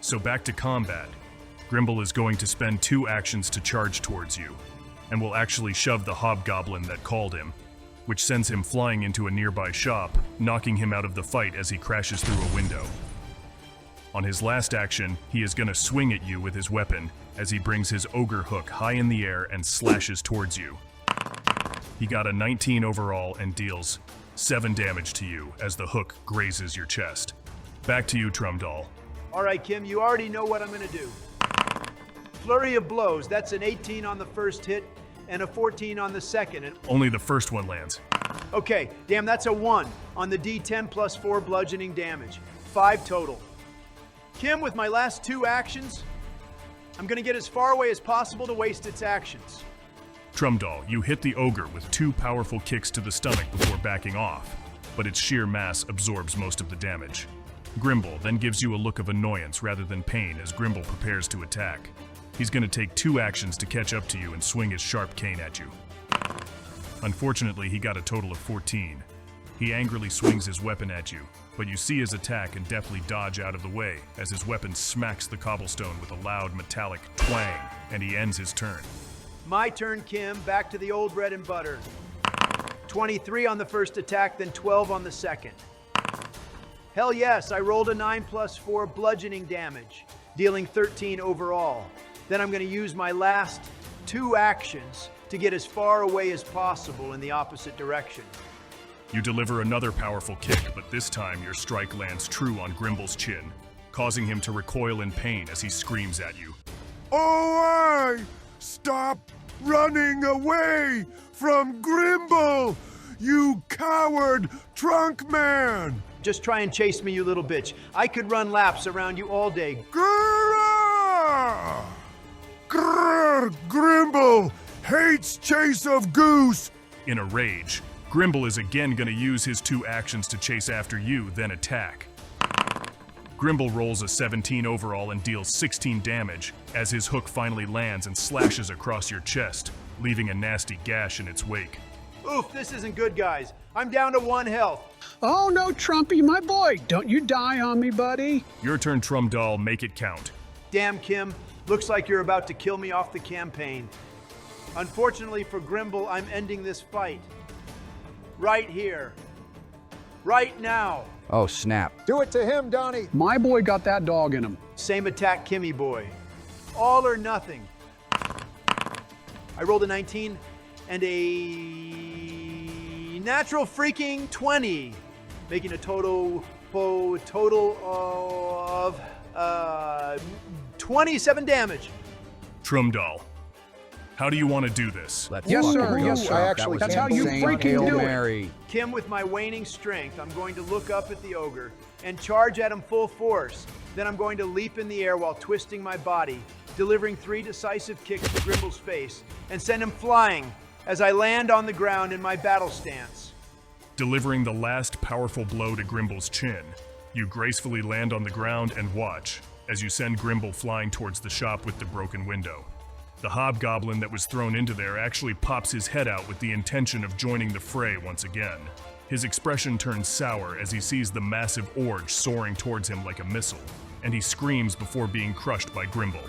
So back to combat. Grimble is going to spend 2 actions to charge towards you, and will actually shove the hobgoblin that called him, which sends him flying into a nearby shop, knocking him out of the fight as he crashes through a window. On his last action, he is going to swing at you with his weapon as he brings his ogre hook high in the air and slashes towards you. He got a 19 overall and deals 7 damage to you as the hook grazes your chest. Back to you, Trumdoll. All right, Kim, you already know what I'm gonna do. Flurry of blows, that's an 18 on the first hit and a 14 on the second. And Only the first one lands. okay, damn, that's a 1 on the D10 plus 4 bludgeoning damage. 5 total. Kim, with my last 2 actions, I'm gonna get as far away as possible to waste its actions. Trumdoll, you hit the ogre with 2 powerful kicks to the stomach before backing off, but its sheer mass absorbs most of the damage. Grimble then gives you a look of annoyance rather than pain as Grimble prepares to attack. He's going to take 2 actions to catch up to you and swing his sharp cane at you. Unfortunately, he got a total of 14. He angrily swings his weapon at you, but you see his attack and deftly dodge out of the way as his weapon smacks the cobblestone with a loud metallic twang, and he ends his turn. My turn, Kim, back to the old bread and butter. 23 on the first attack, then 12 on the second. Hell yes, I rolled a 9 plus 4 bludgeoning damage, dealing 13 overall. Then I'm going to use my last 2 actions to get as far away as possible in the opposite direction. You deliver another powerful kick, but this time your strike lands true on Grimble's chin, causing him to recoil in pain as he screams at you. Oh, stop running away from Grimble, you coward trunk man! Just try and chase me, you little bitch. I could run laps around you all day. Grrr! Grrr! Grimble hates chase of goose! In a rage, Grimble is again going to use his 2 actions to chase after you, then attack. Grimble rolls a 17 overall and deals 16 damage as his hook finally lands and slashes across your chest, leaving a nasty gash in its wake. Oof, this isn't good, guys. I'm down to 1 health. Oh no, Trumpy, my boy, don't you die on me, buddy. Your turn, Trumdoll, make it count. Damn, Kim, looks like you're about to kill me off the campaign. Unfortunately for Grimble, I'm ending this fight. Right here. Right now. Oh, snap. Do it to him, Donnie. My boy got that dog in him. Same attack, Kimmy boy. All or nothing. I rolled a 19 and a natural freaking 20, making a total of 27 damage. Trumdoll, how do you want to do this? Let's Yes, fucking sir, go. yes, sir. I actually That's can't how you Insane freaking Hail do it. Mary. Kim, with my waning strength, I'm going to look up at the ogre and charge at him full force. Then I'm going to leap in the air while twisting my body, delivering 3 decisive kicks to Grimble's face, and send him flying as I land on the ground in my battle stance. Delivering the last powerful blow to Grimble's chin, you gracefully land on the ground and watch as you send Grimble flying towards the shop with the broken window. The hobgoblin that was thrown into there actually pops his head out with the intention of joining the fray once again. His expression turns sour as he sees the massive orge soaring towards him like a missile, and he screams before being crushed by Grimble,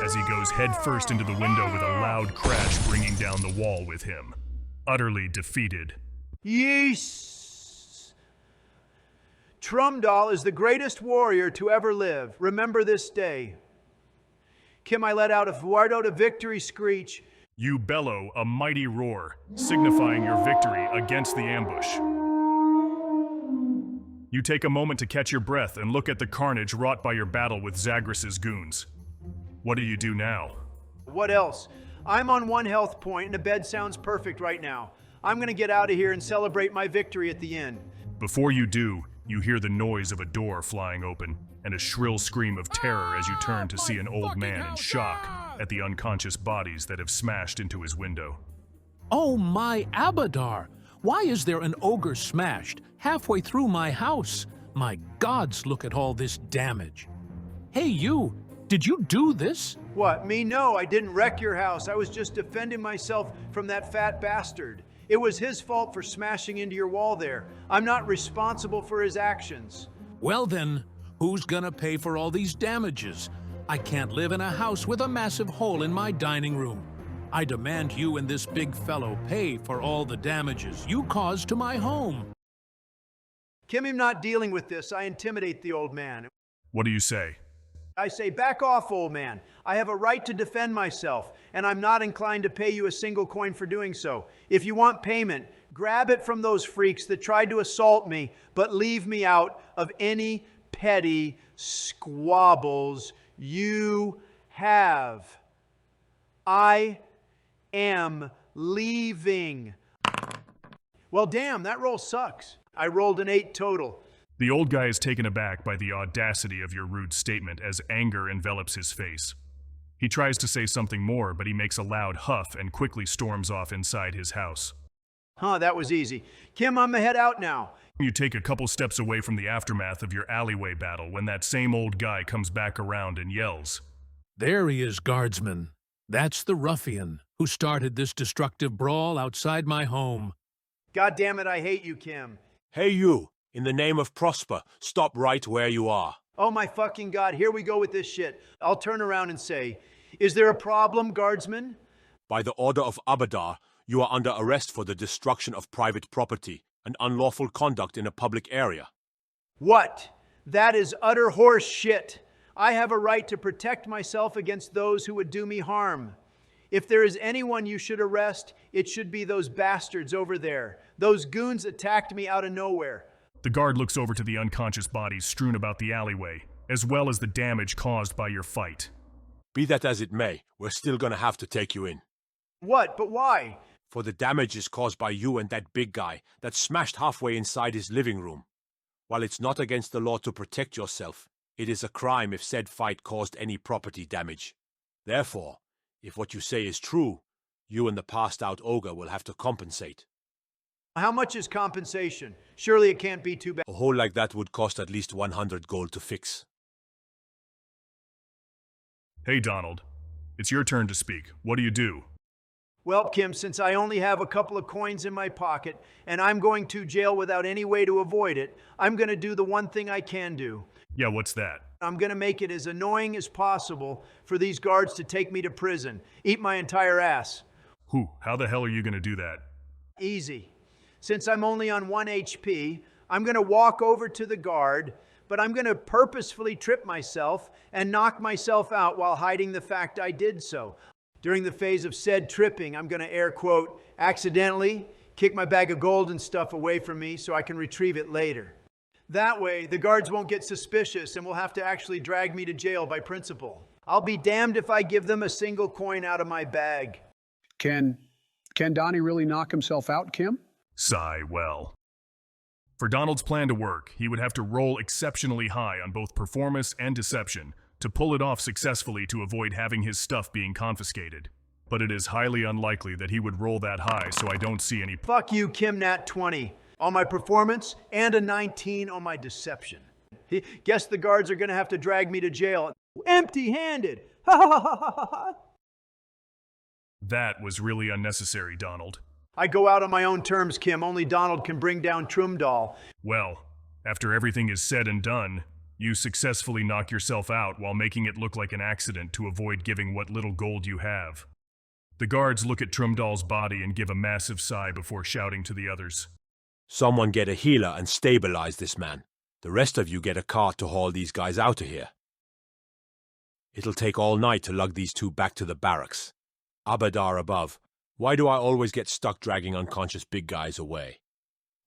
as he goes headfirst into the window with a loud crash bringing down the wall with him. Utterly defeated. Yes! Trumdoll is the greatest warrior to ever live. Remember this day. Kim, I let out a Fuardo to victory screech. You bellow a mighty roar, signifying your victory against the ambush. You take a moment to catch your breath and look at the carnage wrought by your battle with Zagreus's goons. What do you do now? What else? I'm on 1 health point and a bed sounds perfect right now. I'm gonna get out of here and celebrate my victory at the inn. Before you do, you hear the noise of a door flying open and a shrill scream of terror as you turn to see an old man in shock at the unconscious bodies that have smashed into his window. Oh my Abadar! Why is there an ogre smashed halfway through my house? My gods, look at all this damage. Hey you, did you do this? What, me? No, I didn't wreck your house. I was just defending myself from that fat bastard. It was his fault for smashing into your wall there. I'm not responsible for his actions. Well then, who's gonna pay for all these damages? I can't live in a house with a massive hole in my dining room. I demand you and this big fellow pay for all the damages you caused to my home. Kim, I'm not dealing with this. I intimidate the old man. What do you say? I say, back off, old man. I have a right to defend myself, and I'm not inclined to pay you a single coin for doing so. If you want payment, grab it from those freaks that tried to assault me, but leave me out of any petty squabbles you have. I am leaving. Well, damn, that roll sucks. I rolled an 8 total. The old guy is taken aback by the audacity of your rude statement as anger envelops his face. He tries to say something more, but he makes a loud huff and quickly storms off inside his house. Huh, that was easy. Kim, I'm gonna head out now. You take a couple steps away from the aftermath of your alleyway battle when that same old guy comes back around and yells. There he is, guardsman. That's the ruffian who started this destructive brawl outside my home. God damn it, I hate you, Kim. Hey you, in the name of Prosper, stop right where you are. Oh my fucking God, here we go with this shit. I'll turn around and say, is there a problem, guardsman? By the order of Abadar, you are under arrest for the destruction of private property and unlawful conduct in a public area. What? That is utter horse shit. I have a right to protect myself against those who would do me harm. If there is anyone you should arrest, it should be those bastards over there. Those goons attacked me out of nowhere. The guard looks over to the unconscious bodies strewn about the alleyway, as well as the damage caused by your fight. Be that as it may, we're still gonna have to take you in. What? But why? For the damages caused by you and that big guy that smashed halfway inside his living room. While it's not against the law to protect yourself, it is a crime if said fight caused any property damage. Therefore, if what you say is true, you and the passed-out ogre will have to compensate. How much is compensation? Surely it can't be too bad. A hole like that would cost at least 100 gold to fix. Hey, Donald. It's your turn to speak. What do you do? Well, Kim, since I only have a couple of coins in my pocket, and I'm going to jail without any way to avoid it, I'm going to do the one thing I can do. Yeah, what's that? I'm going to make it as annoying as possible for these guards to take me to prison. Eat my entire ass. How the hell are you going to do that? Easy. Since I'm only on 1 HP, I'm going to walk over to the guard, but I'm going to purposefully trip myself and knock myself out while hiding the fact I did so. During the phase of said tripping, I'm going to air quote, accidentally kick my bag of gold and stuff away from me so I can retrieve it later. That way, the guards won't get suspicious and will have to actually drag me to jail by principle. I'll be damned if I give them a single coin out of my bag. Can Donnie really knock himself out, Kim? Sigh, well. For Donald's plan to work, he would have to roll exceptionally high on both performance and deception to pull it off successfully to avoid having his stuff being confiscated. But it is highly unlikely that he would roll that high, so I don't see any— Fuck you, Kim Nat 20 on my performance and a 19 on my deception. Guess the guards are gonna have to drag me to jail empty-handed. Ha ha ha ha ha. That was really unnecessary, Donald. I go out on my own terms, Kim. Only Donald can bring down Trumdal. Well, after everything is said and done, you successfully knock yourself out while making it look like an accident to avoid giving what little gold you have. The guards look at Trumdal's body and give a massive sigh before shouting to the others. Someone get a healer and stabilize this man. The rest of you get a cart to haul these guys out of here. It'll take all night to lug these two back to the barracks. Abadar above. Why do I always get stuck dragging unconscious big guys away?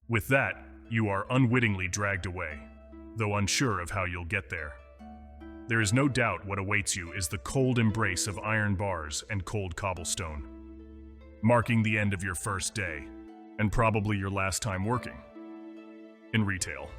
With that, you are unwittingly dragged away, though unsure of how you'll get there. There is no doubt what awaits you is the cold embrace of iron bars and cold cobblestone, marking the end of your first day, and probably your last time working in retail.